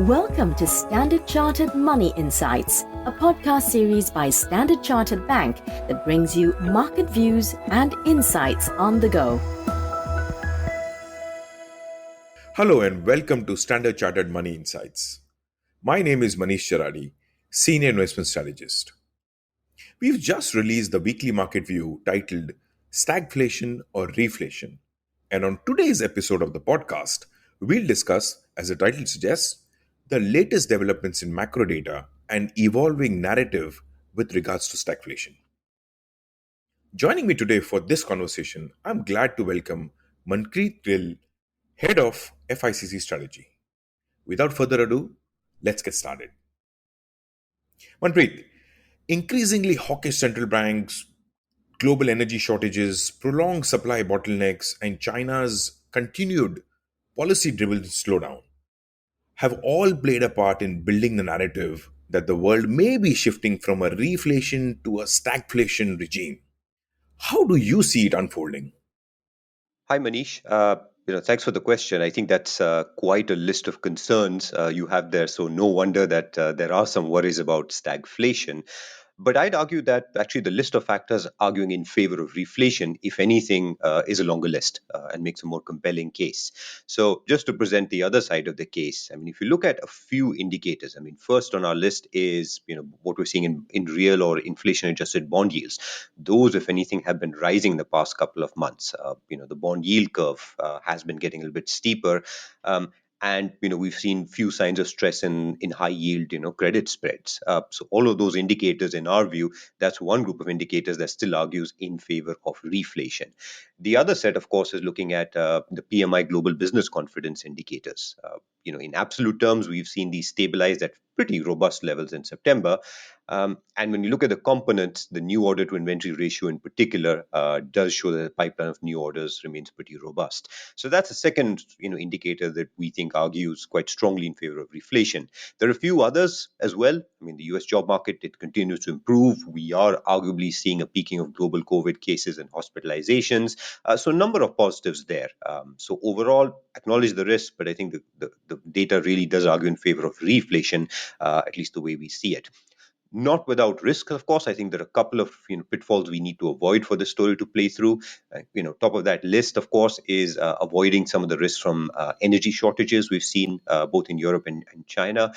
Welcome to Standard Chartered Money Insights, a podcast series by Standard Chartered Bank that brings you market views and insights on the go. Hello and welcome to Standard Chartered Money Insights. My name is Manish Jaradi, Senior Investment Strategist. We've just released the weekly market view titled Stagflation or Reflation. And on today's episode of the podcast, we'll discuss, as the title suggests, the latest developments in macro data and evolving narrative with regards to stagflation. Joining me today for this conversation, I'm glad to welcome Manpreet Gill, Head of FICC Strategy. Without further ado, let's get started. Manpreet, increasingly hawkish central banks, global energy shortages, prolonged supply bottlenecks, and China's continued policy-driven slowdown have all played a part in building the narrative that the world may be shifting from a reflation to a stagflation regime. How do you see it unfolding? Hi, Manish. Thanks for the question. I think that's quite a list of concerns you have there. So no wonder that there are some worries about stagflation. But I'd argue that actually the list of factors arguing in favor of reflation, if anything, is a longer list and makes a more compelling case. So just to present the other side of the case, I mean, if you look at a few indicators, I mean, first on our list is what we're seeing in real or inflation-adjusted bond yields. Those, if anything, have been rising the past couple of months. The bond yield curve has been getting a little bit steeper. And we've seen few signs of stress in high yield credit spreads. So all of those indicators, in our view, that's one group of indicators that still argues in favor of reflation. The other set, of course, is looking at the PMI global business confidence indicators. In absolute terms, we've seen these stabilize at pretty robust levels in September. And when you look at the components, the new order to inventory ratio in particular does show that the pipeline of new orders remains pretty robust. So that's a second indicator that we think argues quite strongly in favor of reflation. There are a few others as well. I mean, the US job market, it continues to improve. We are arguably seeing a peaking of global COVID cases and hospitalizations. So a number of positives there. So overall, acknowledge the risk, but I think the data really does argue in favor of reflation, at least the way we see it. Not without risk, of course. I think there are a couple of pitfalls we need to avoid for the story to play through. Top of that list, of course, is avoiding some of the risks from energy shortages we've seen both in Europe and China.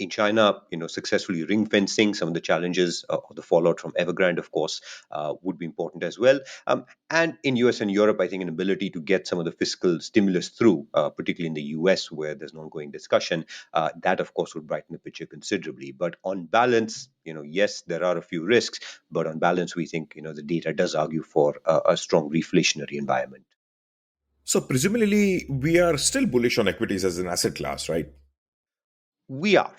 In China, successfully ring fencing some of the challenges or the fallout from Evergrande, of course, would be important as well. And in US and Europe, I think an ability to get some of the fiscal stimulus through, particularly in the US, where there's an ongoing discussion, that, of course, would brighten the picture considerably. But on balance, yes, there are a few risks, but on balance, we think, the data does argue for a strong reflationary environment. So, presumably, we are still bullish on equities as an asset class, right? We are.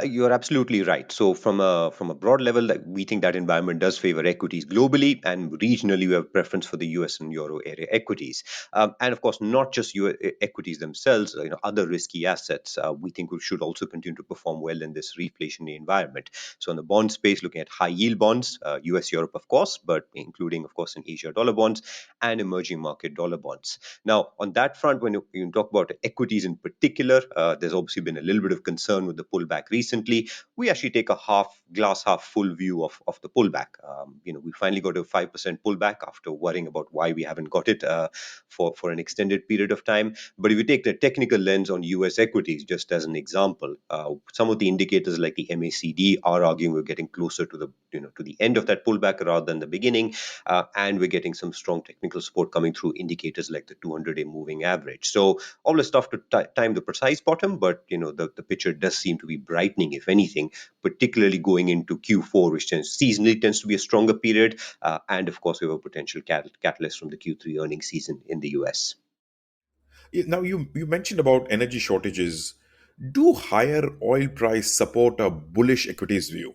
You're absolutely right. So, from a broad level, we think that environment does favor equities globally, and regionally, we have preference for the U.S. and Euro area equities, and of course, not just equities themselves. Other risky assets. We think we should also continue to perform well in this reflationary environment. So, in the bond space, looking at high yield bonds, U.S. Europe, of course, but including, of course, in Asia dollar bonds and emerging market dollar bonds. Now, on that front, when you talk about equities in particular, there's obviously been a little bit of concern with the pullback recently. We actually take a glass half full view of the pullback. We finally got a 5% pullback after worrying about why we haven't got it for an extended period of time. But if you take the technical lens on US equities, just as an example, some of the indicators like the MACD are arguing we're getting closer to the end of that pullback rather than the beginning, and we're getting some strong technical support coming through indicators like the 200-day moving average. So all the stuff to time the precise bottom, but the picture does seem to be brightening, if anything, particularly going into Q4, which seasonally tends to be a stronger period. And of course, we have a potential catalyst from the Q3 earnings season in the US. Now, you mentioned about energy shortages. Do higher oil price support a bullish equities view?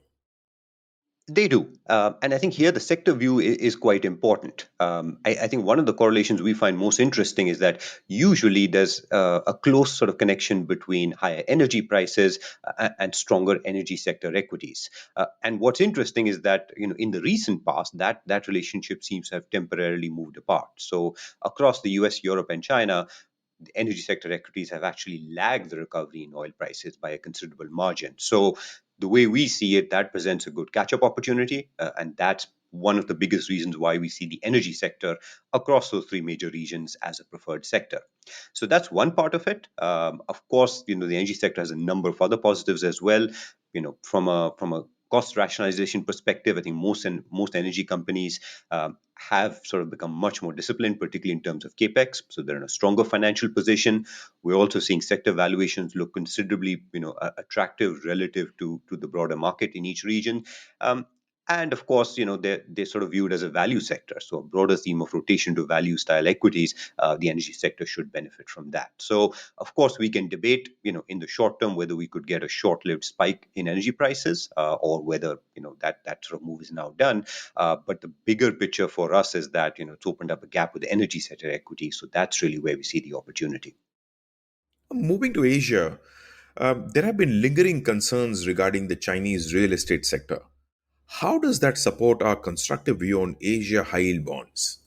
They do. And I think here the sector view is quite important. I think one of the correlations we find most interesting is that usually there's a close sort of connection between higher energy prices and stronger energy sector equities. And what's interesting is that in the recent past, that relationship seems to have temporarily moved apart. So across the US, Europe, and China, the energy sector equities have actually lagged the recovery in oil prices by a considerable margin. So the way we see it, that presents a good catch-up opportunity, and that's one of the biggest reasons why we see the energy sector across those three major regions as a preferred sector. So that's one part of it. Of course, the energy sector has a number of other positives as well. From a cost rationalization perspective, I think most energy companies have sort of become much more disciplined, particularly in terms of capex. So they're in a stronger financial position. We're also seeing sector valuations look considerably, attractive relative to the broader market in each region. And of course, they're sort of viewed as a value sector. So a broader theme of rotation to value style equities, the energy sector should benefit from that. So of course, we can debate, in the short term, whether we could get a short-lived spike in energy prices, or whether, that sort of move is now done. But the bigger picture for us is that, it's opened up a gap with the energy sector equity. So that's really where we see the opportunity. Moving to Asia, there have been lingering concerns regarding the Chinese real estate sector. How does that support our constructive view on Asia high yield bonds?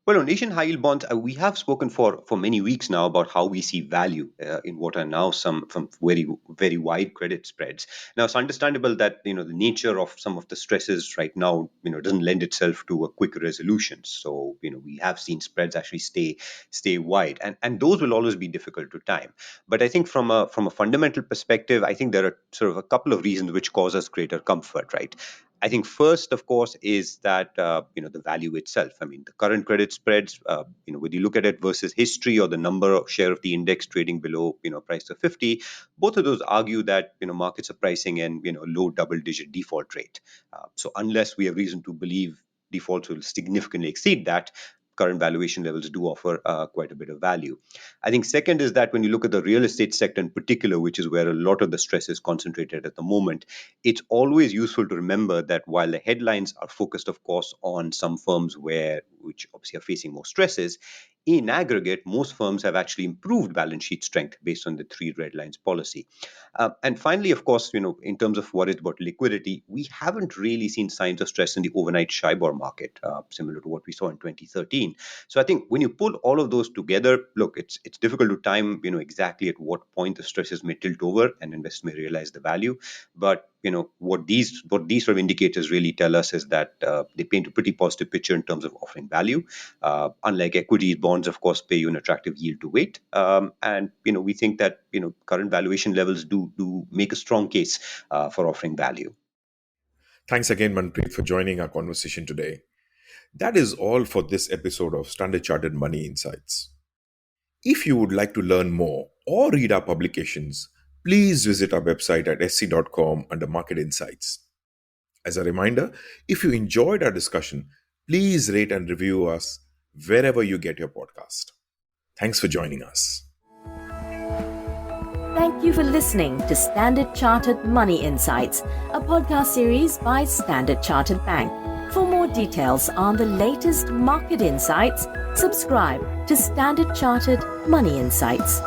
Well, on Asian high yield bonds, we have spoken for many weeks now about how we see value in what are now some very very wide credit spreads. Now, it's understandable that the nature of some of the stresses right now doesn't lend itself to a quick resolution. So we have seen spreads actually stay wide, and those will always be difficult to time. But I think from a fundamental perspective, I think there are sort of a couple of reasons which cause us greater comfort, right? I think first, of course, is that the value itself. I mean, the current credit spreads. When you look at it versus history or the number of share of the index trading below price of 50, both of those argue that markets are pricing in low double-digit default rate. So unless we have reason to believe defaults will significantly exceed that, current valuation levels do offer quite a bit of value. I think second is that when you look at the real estate sector in particular, which is where a lot of the stress is concentrated at the moment, it's always useful to remember that while the headlines are focused, of course, on some firms which obviously are facing more stresses, in aggregate, most firms have actually improved balance sheet strength based on the three red lines policy. And finally, of course, in terms of what is about liquidity, we haven't really seen signs of stress in the overnight Shibor market, similar to what we saw in 2013. So I think when you pull all of those together, look, it's difficult to time, exactly at what point the stresses may tilt over and investors may realize the value. But what these sort of indicators really tell us is that they paint a pretty positive picture in terms of offering value. Unlike equities, bonds, of course, pay you an attractive yield to weight. And we think that current valuation levels do make a strong case for offering value. Thanks again, Manpreet, for joining our conversation today. That is all for this episode of Standard Chartered Money Insights. If you would like to learn more or read our publications, please visit our website at sc.com under Market Insights. As a reminder, if you enjoyed our discussion, please rate and review us wherever you get your podcast. Thanks for joining us. Thank you for listening to Standard Chartered Money Insights, a podcast series by Standard Chartered Bank. For more details on the latest market insights, subscribe to Standard Chartered Money Insights.